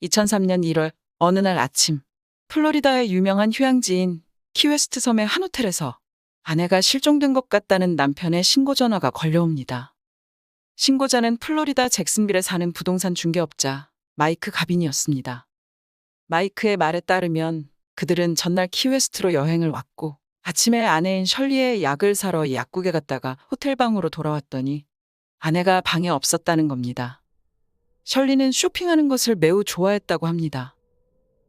2003년 1월 어느 날 아침 플로리다의 유명한 휴양지인 키웨스트 섬의 한 호텔에서 아내가 실종된 것 같다는 남편의 신고 전화가 걸려옵니다. 신고자는 플로리다 잭슨빌에 사는 부동산 중개업자 마이크 가빈이었습니다. 마이크의 말에 따르면 그들은 전날 키웨스트로 여행을 왔고 아침에 아내인 셜리의 약을 사러 약국에 갔다가 호텔 방으로 돌아왔더니 아내가 방에 없었다는 겁니다. 셜리는 쇼핑하는 것을 매우 좋아했다고 합니다.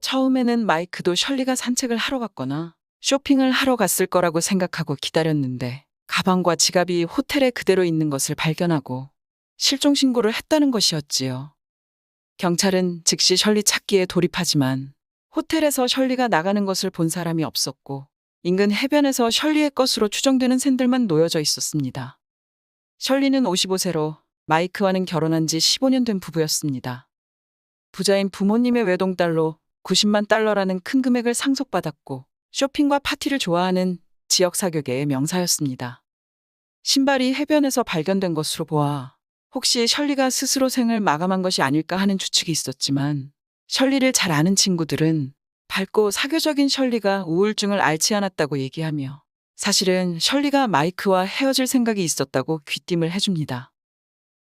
처음에는 마이크도 셜리가 산책을 하러 갔거나 쇼핑을 하러 갔을 거라고 생각하고 기다렸는데 가방과 지갑이 호텔에 그대로 있는 것을 발견하고 실종 신고를 했다는 것이었지요. 경찰은 즉시 셜리 찾기에 돌입하지만 호텔에서 셜리가 나가는 것을 본 사람이 없었고 인근 해변에서 셜리의 것으로 추정되는 샌들만 놓여져 있었습니다. 셜리는 55세로 마이크와는 결혼한 지 15년 된 부부였습니다. 부자인 부모님의 외동딸로 90만 달러라는 큰 금액을 상속받았고 쇼핑과 파티를 좋아하는 지역 사교계의 명사였습니다. 신발이 해변에서 발견된 것으로 보아 혹시 셜리가 스스로 생을 마감한 것이 아닐까 하는 추측이 있었지만 셜리를 잘 아는 친구들은 밝고 사교적인 셜리가 우울증을 앓지 않았다고 얘기하며 사실은 셜리가 마이크와 헤어질 생각이 있었다고 귀띔을 해줍니다.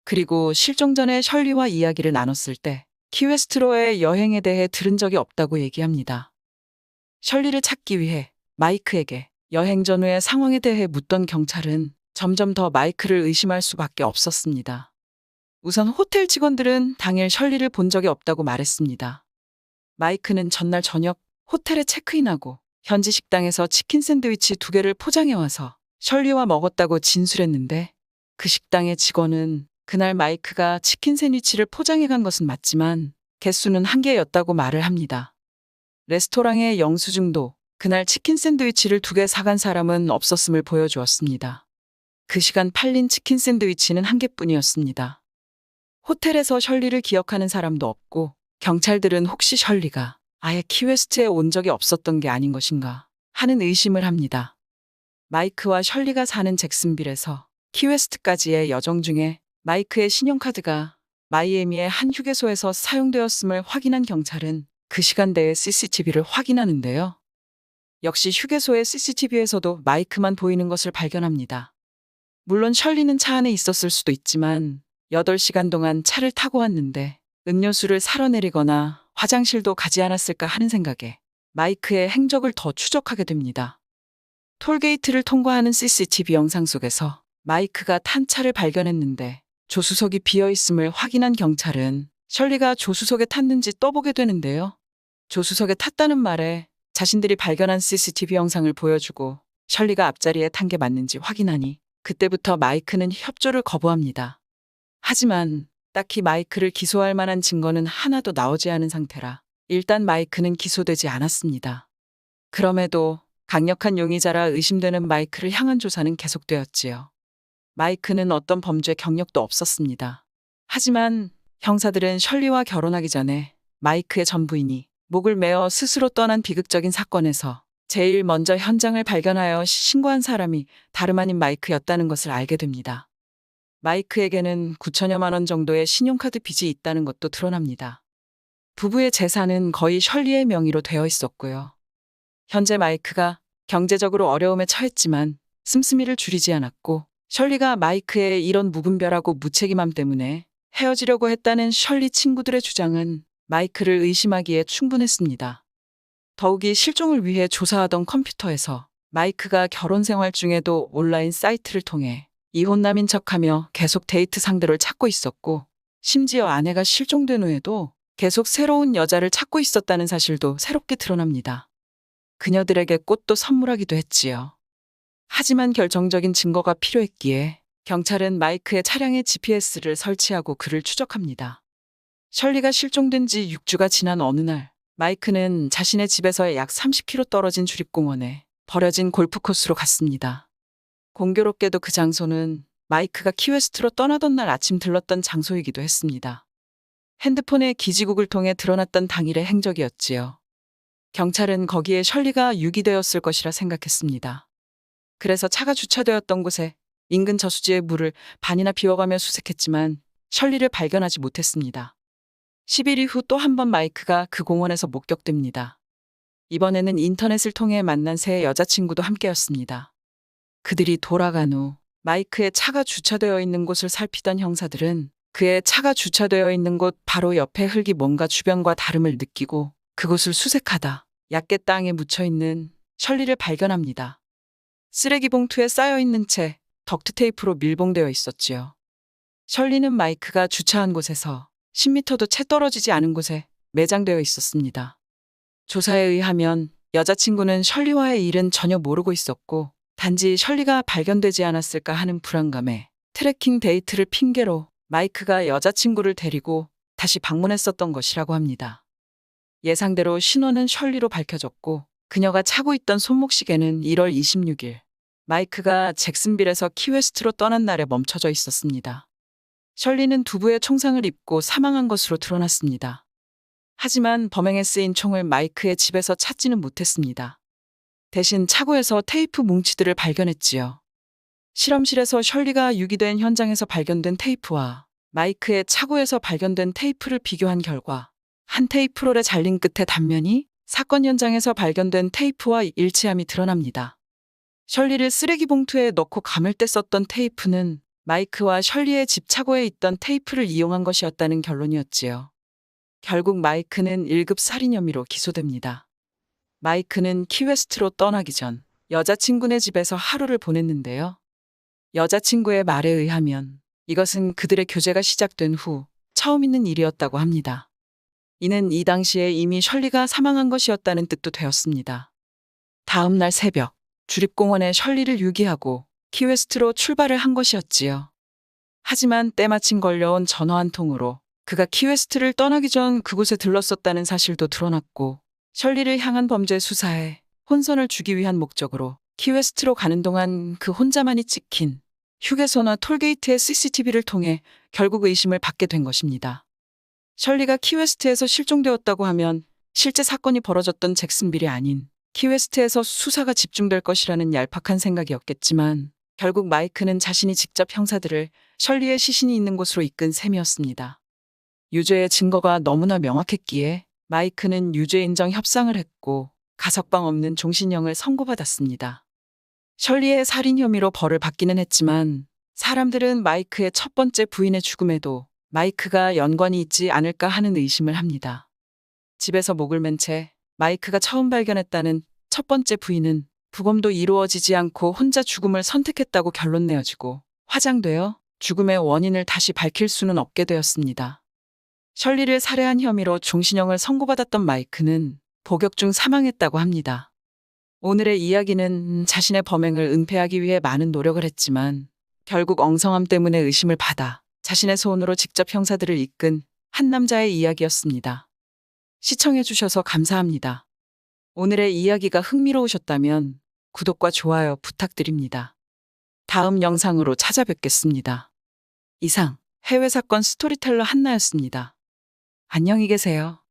그리고 실종 전에 셜리와 이야기를 나눴을 때 키웨스트로의 여행에 대해 들은 적이 없다고 얘기합니다. 셜리를 찾기 위해 마이크에게 여행 전후의 상황에 대해 묻던 경찰은 점점 더 마이크를 의심할 수밖에 없었습니다. 우선 호텔 직원들은 당일 셜리를 본 적이 없다고 말했습니다. 마이크는 전날 저녁 호텔에 체크인하고 현지 식당에서 치킨 샌드위치 2개를 포장해와서 셜리와 먹었다고 진술했는데 그 식당의 직원은 그날 마이크가 치킨 샌드위치를 포장해간 것은 맞지만 개수는 1개였다고 말을 합니다. 레스토랑의 영수증도 그날 치킨 샌드위치를 2개 사간 사람은 없었음을 보여주었습니다. 그 시간 팔린 치킨 샌드위치는 1개뿐이었습니다. 호텔에서 셜리를 기억하는 사람도 없고 경찰들은 혹시 셜리가 아예 키웨스트에 온 적이 없었던 게 아닌 것인가 하는 의심을 합니다. 마이크와 셜리가 사는 잭슨빌에서 키웨스트까지의 여정 중에 마이크의 신용카드가 마이애미의 한 휴게소에서 사용되었음을 확인한 경찰은 그 시간대의 CCTV를 확인하는데요. 역시 휴게소의 CCTV에서도 마이크만 보이는 것을 발견합니다. 물론 셜리는 차 안에 있었을 수도 있지만 8시간 동안 차를 타고 왔는데 음료수를 사러 내리거나 화장실도 가지 않았을까 하는 생각에 마이크의 행적을 더 추적하게 됩니다. 톨게이트를 통과하는 CCTV 영상 속에서 마이크가 탄 차를 발견했는데 조수석이 비어있음을 확인한 경찰은 셜리가 조수석에 탔는지 떠보게 되는데요. 조수석에 탔다는 말에 자신들이 발견한 CCTV 영상을 보여주고 셜리가 앞자리에 탄 게 맞는지 확인하니 그때부터 마이크는 협조를 거부합니다. 하지만 딱히 마이크를 기소할 만한 증거는 하나도 나오지 않은 상태라 일단 마이크는 기소되지 않았습니다. 그럼에도 강력한 용의자라 의심되는 마이크를 향한 조사는 계속되었지요. 마이크는 어떤 범죄 경력도 없었습니다. 하지만 형사들은 셜리와 결혼하기 전에 마이크의 전 부인이 목을 메어 스스로 떠난 비극적인 사건에서 제일 먼저 현장을 발견하여 신고한 사람이 다름 아닌 마이크였다는 것을 알게 됩니다. 마이크에게는 9천여만 원 정도의 신용카드 빚이 있다는 것도 드러납니다. 부부의 재산은 거의 셜리의 명의로 되어 있었고요. 현재 마이크가 경제적으로 어려움에 처했지만 씀씀이를 줄이지 않았고 셜리가 마이크의 이런 무분별하고 무책임함 때문에 헤어지려고 했다는 셜리 친구들의 주장은 마이크를 의심하기에 충분했습니다. 더욱이 실종을 위해 조사하던 컴퓨터에서 마이크가 결혼 생활 중에도 온라인 사이트를 통해 이혼남인 척하며 계속 데이트 상대를 찾고 있었고 심지어 아내가 실종된 후에도 계속 새로운 여자를 찾고 있었다는 사실도 새롭게 드러납니다. 그녀들에게 꽃도 선물하기도 했지요. 하지만 결정적인 증거가 필요했기에 경찰은 마이크의 차량에 GPS를 설치하고 그를 추적합니다. 셜리가 실종된 지 6주가 지난 어느 날 마이크는 자신의 집에서 약 30km 떨어진 주립공원에 버려진 골프 코스로 갔습니다. 공교롭게도 그 장소는 마이크가 키웨스트로 떠나던 날 아침 들렀던 장소이기도 했습니다. 핸드폰의 기지국을 통해 드러났던 당일의 행적이었지요. 경찰은 거기에 셜리가 유기되었을 것이라 생각했습니다. 그래서 차가 주차되었던 곳에 인근 저수지의 물을 반이나 비워가며 수색했지만 셜리를 발견하지 못했습니다. 10일 이후 또 한 번 마이크가 그 공원에서 목격됩니다. 이번에는 인터넷을 통해 만난 새 여자친구도 함께였습니다. 그들이 돌아간 후 마이크의 차가 주차되어 있는 곳을 살피던 형사들은 그의 차가 주차되어 있는 곳 바로 옆에 흙이 뭔가 주변과 다름을 느끼고 그곳을 수색하다 얕게 땅에 묻혀있는 셜리를 발견합니다. 쓰레기 봉투에 쌓여있는 채 덕트 테이프로 밀봉되어 있었지요. 셜리는 마이크가 주차한 곳에서 10m도 채 떨어지지 않은 곳에 매장되어 있었습니다. 조사에 의하면 여자친구는 셜리와의 일은 전혀 모르고 있었고 단지 셜리가 발견되지 않았을까 하는 불안감에 트래킹 데이트를 핑계로 마이크가 여자친구를 데리고 다시 방문했었던 것이라고 합니다. 예상대로 신원은 셜리로 밝혀졌고 그녀가 차고 있던 손목시계는 1월 26일 마이크가 잭슨빌에서 키웨스트로 떠난 날에 멈춰져 있었습니다. 셜리는 두부의 총상을 입고 사망한 것으로 드러났습니다. 하지만 범행에 쓰인 총을 마이크의 집에서 찾지는 못했습니다. 대신 차고에서 테이프 뭉치들을 발견했지요. 실험실에서 셜리가 유기된 현장에서 발견된 테이프와 마이크의 차고에서 발견된 테이프를 비교한 결과 한 테이프롤에 잘린 끝의 단면이 사건 현장에서 발견된 테이프와 일치함이 드러납니다. 셜리를 쓰레기 봉투에 넣고 감을 때 썼던 테이프는 마이크와 셜리의 집 차고에 있던 테이프를 이용한 것이었다는 결론이었지요. 결국 마이크는 1급 살인 혐의로 기소됩니다. 마이크는 키웨스트로 떠나기 전 여자친구네 집에서 하루를 보냈는데요. 여자친구의 말에 의하면 이것은 그들의 교제가 시작된 후 처음 있는 일이었다고 합니다. 이는 이 당시에 이미 셜리가 사망한 것이었다는 뜻도 되었습니다. 다음 날 새벽, 주립공원에 셜리를 유기하고 키웨스트로 출발을 한 것이었지요. 하지만 때마침 걸려온 전화 한 통으로 그가 키웨스트를 떠나기 전 그곳에 들렀었다는 사실도 드러났고 셜리를 향한 범죄 수사에 혼선을 주기 위한 목적으로 키웨스트로 가는 동안 그 혼자만이 찍힌 휴게소나 톨게이트의 CCTV를 통해 결국 의심을 받게 된 것입니다. 셜리가 키웨스트에서 실종되었다고 하면 실제 사건이 벌어졌던 잭슨빌이 아닌 키웨스트에서 수사가 집중될 것이라는 얄팍한 생각이었겠지만 결국 마이크는 자신이 직접 형사들을 셜리의 시신이 있는 곳으로 이끈 셈이었습니다. 유죄의 증거가 너무나 명확했기에 마이크는 유죄 인정 협상을 했고 가석방 없는 종신형을 선고받았습니다. 셜리의 살인 혐의로 벌을 받기는 했지만 사람들은 마이크의 첫 번째 부인의 죽음에도 마이크가 연관이 있지 않을까 하는 의심을 합니다. 집에서 목을 맨 채 마이크가 처음 발견했다는 첫 번째 부인은 부검도 이루어지지 않고 혼자 죽음을 선택했다고 결론 내어지고 화장되어 죽음의 원인을 다시 밝힐 수는 없게 되었습니다. 셜리를 살해한 혐의로 종신형을 선고받았던 마이크는 복역 중 사망했다고 합니다. 오늘의 이야기는 자신의 범행을 은폐하기 위해 많은 노력을 했지만 결국 엉성함 때문에 의심을 받아 자신의 손으로 직접 형사들을 이끈 한 남자의 이야기였습니다. 시청해주셔서 감사합니다. 오늘의 이야기가 흥미로우셨다면 구독과 좋아요 부탁드립니다. 다음 영상으로 찾아뵙겠습니다. 이상 해외사건 스토리텔러 한나였습니다. 안녕히 계세요.